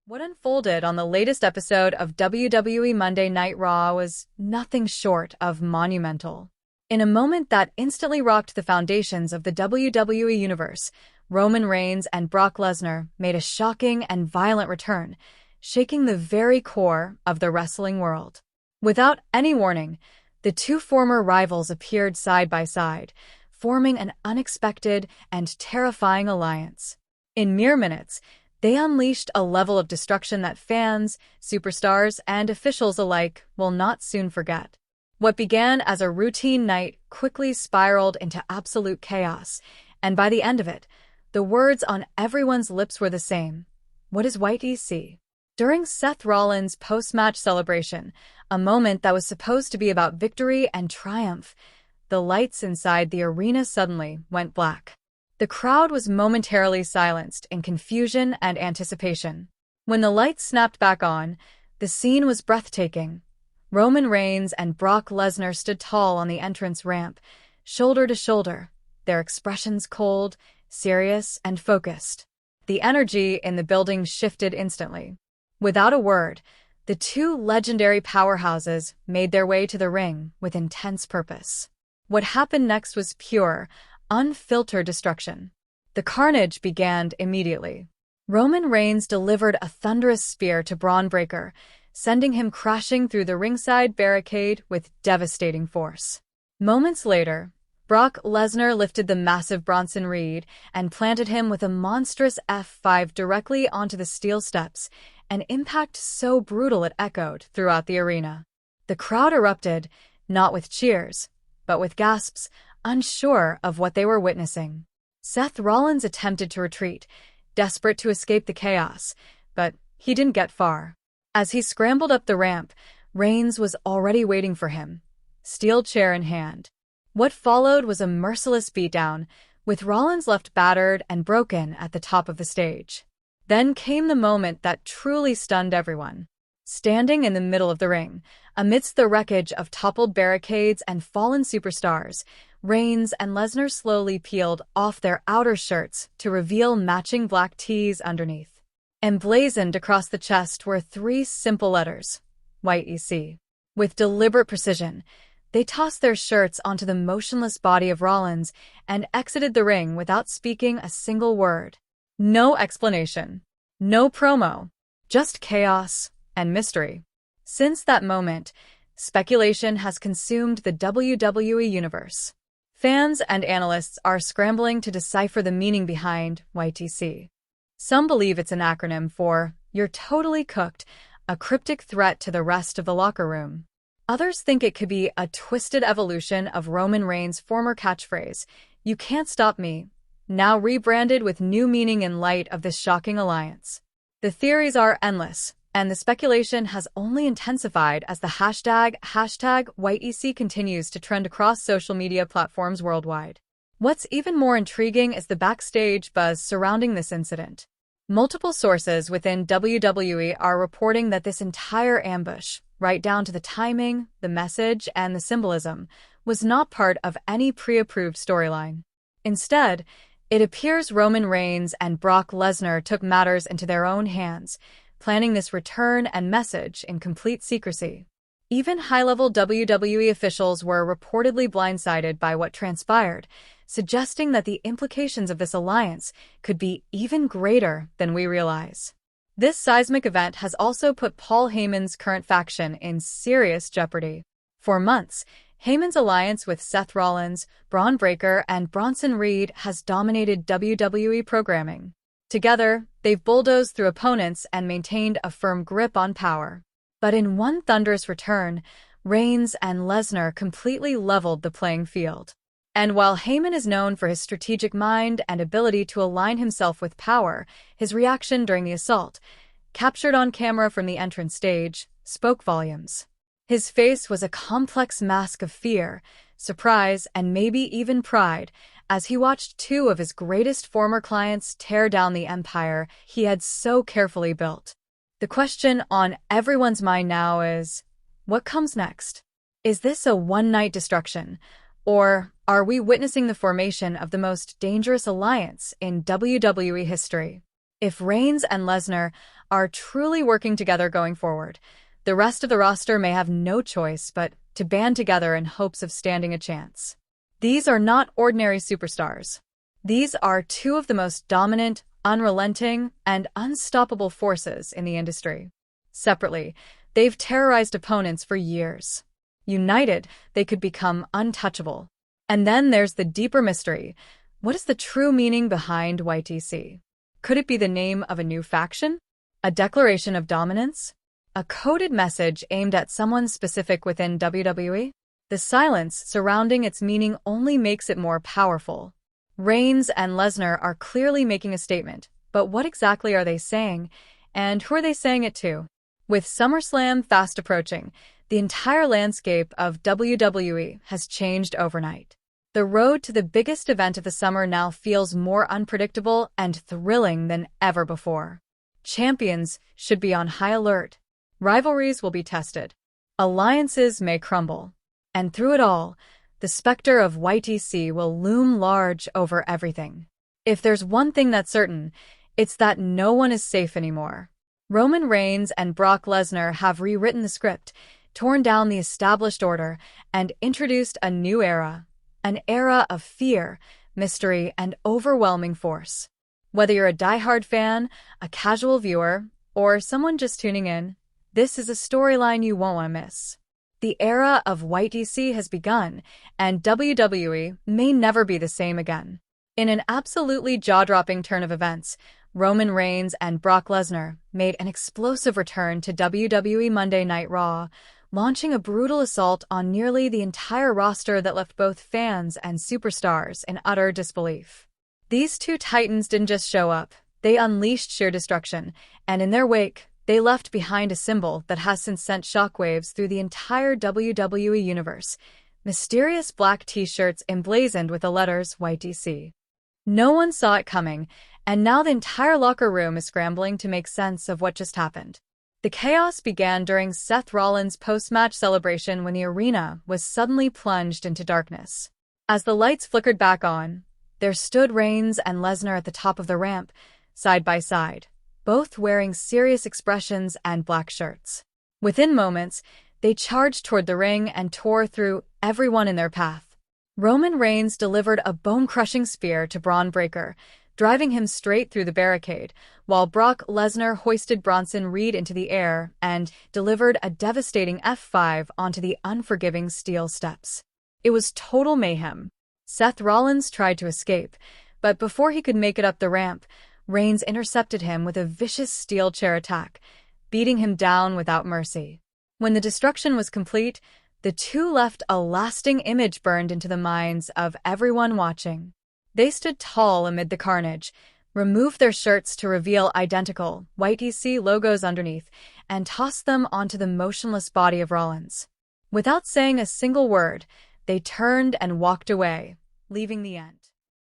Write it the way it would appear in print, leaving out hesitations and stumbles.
What unfolded on the latest episode of WWE Monday Night Raw was nothing short of monumental. In a moment that instantly rocked the foundations of the WWE Universe, Roman Reigns and Brock Lesnar made a shocking and violent return, shaking the very core of the wrestling world. Without any warning, the two former rivals appeared side by side, forming an unexpected and terrifying alliance. In mere minutes, they unleashed a level of destruction that fans, superstars, and officials alike will not soon forget. What began as a routine night quickly spiraled into absolute chaos, and by the end of it, the words on everyone's lips were the same. What is White EC? During Seth Rollins' post-match celebration, a moment that was supposed to be about victory and triumph, the lights inside the arena suddenly went black. The crowd was momentarily silenced in confusion and anticipation. When the lights snapped back on, the scene was breathtaking. Roman Reigns and Brock Lesnar stood tall on the entrance ramp, shoulder to shoulder, their expressions cold, serious, and focused. The energy in the building shifted instantly. Without a word, the two legendary powerhouses made their way to the ring with intense purpose. What happened next was pure, unfiltered destruction. The carnage began immediately. Roman Reigns delivered a thunderous spear to Braun Breaker, sending him crashing through the ringside barricade with devastating force. Moments later, Brock Lesnar lifted the massive Bronson Reed and planted him with a monstrous F5 directly onto the steel steps, an impact so brutal it echoed throughout the arena. The crowd erupted, not with cheers, but with gasps, unsure of what they were witnessing. Seth Rollins attempted to retreat, desperate to escape the chaos, but he didn't get far. As he scrambled up the ramp, Reigns was already waiting for him, steel chair in hand. What followed was a merciless beatdown, with Rollins left battered and broken at the top of the stage. Then came the moment that truly stunned everyone. Standing in the middle of the ring, amidst the wreckage of toppled barricades and fallen superstars, Reigns and Lesnar slowly peeled off their outer shirts to reveal matching black tees underneath. Emblazoned across the chest were three simple letters, White EC. With deliberate precision, they tossed their shirts onto the motionless body of Rollins and exited the ring without speaking a single word. No explanation, no promo, just chaos and mystery. Since that moment, speculation has consumed the WWE Universe. Fans and analysts are scrambling to decipher the meaning behind YTC. Some believe it's an acronym for "You're Totally Cooked," a cryptic threat to the rest of the locker room. Others think it could be a twisted evolution of Roman Reigns' former catchphrase, "You can't stop me," now rebranded with new meaning in light of this shocking alliance. The theories are endless, and the speculation has only intensified as the hashtag #WhiteEC continues to trend across social media platforms worldwide. What's even more intriguing is the backstage buzz surrounding this incident. Multiple sources within WWE are reporting that this entire ambush, right down to the timing, the message, and the symbolism, was not part of any pre-approved storyline. Instead, it appears Roman Reigns and Brock Lesnar took matters into their own hands, planning this return and message in complete secrecy. Even high-level WWE officials were reportedly blindsided by what transpired, suggesting that the implications of this alliance could be even greater than we realize. This seismic event has also put Paul Heyman's current faction in serious jeopardy. For months, Heyman's alliance with Seth Rollins, Braun Breaker, and Bronson Reed has dominated WWE programming. Together, they've bulldozed through opponents and maintained a firm grip on power. But in one thunderous return, Reigns and Lesnar completely leveled the playing field. And while Heyman is known for his strategic mind and ability to align himself with power, his reaction during the assault, captured on camera from the entrance stage, spoke volumes. His face was a complex mask of fear, surprise, and maybe even pride, as he watched two of his greatest former clients tear down the empire he had so carefully built. The question on everyone's mind now is, what comes next? Is this a one-night destruction, or are we witnessing the formation of the most dangerous alliance in WWE history? If Reigns and Lesnar are truly working together going forward, the rest of the roster may have no choice but to band together in hopes of standing a chance. These are not ordinary superstars. These are two of the most dominant, unrelenting, and unstoppable forces in the industry. Separately, they've terrorized opponents for years. United, they could become untouchable. And then there's the deeper mystery. What is the true meaning behind YTC? Could it be the name of a new faction? A declaration of dominance? A coded message aimed at someone specific within WWE? The silence surrounding its meaning only makes it more powerful. Reigns and Lesnar are clearly making a statement, but what exactly are they saying, and who are they saying it to? With SummerSlam fast approaching, the entire landscape of WWE has changed overnight. The road to the biggest event of the summer now feels more unpredictable and thrilling than ever before. Champions should be on high alert. Rivalries will be tested. Alliances may crumble. And through it all, the specter of YTC will loom large over everything. If there's one thing that's certain, it's that no one is safe anymore. Roman Reigns and Brock Lesnar have rewritten the script, torn down the established order, and introduced a new era. An era of fear, mystery, and overwhelming force. Whether you're a diehard fan, a casual viewer, or someone just tuning in, this is a storyline you won't want to miss. The era of YTC has begun, and WWE may never be the same again. In an absolutely jaw-dropping turn of events, Roman Reigns and Brock Lesnar made an explosive return to WWE Monday Night Raw, launching a brutal assault on nearly the entire roster that left both fans and superstars in utter disbelief. These two titans didn't just show up, they unleashed sheer destruction, and in their wake, they left behind a symbol that has since sent shockwaves through the entire WWE universe: mysterious black T-shirts emblazoned with the letters YTC. No one saw it coming, and now the entire locker room is scrambling to make sense of what just happened. The chaos began during Seth Rollins' post-match celebration when the arena was suddenly plunged into darkness. As the lights flickered back on, there stood Reigns and Lesnar at the top of the ramp, side by side, both wearing serious expressions and black shirts. Within moments, they charged toward the ring and tore through everyone in their path. Roman Reigns delivered a bone-crushing spear to Braun Breaker, driving him straight through the barricade, while Brock Lesnar hoisted Bronson Reed into the air and delivered a devastating F5 onto the unforgiving steel steps. It was total mayhem. Seth Rollins tried to escape, but before he could make it up the ramp, Reigns intercepted him with a vicious steel chair attack, beating him down without mercy. When the destruction was complete, the two left a lasting image burned into the minds of everyone watching. They stood tall amid the carnage, removed their shirts to reveal identical YTC logos underneath, and tossed them onto the motionless body of Rollins. Without saying a single word, they turned and walked away, leaving the end.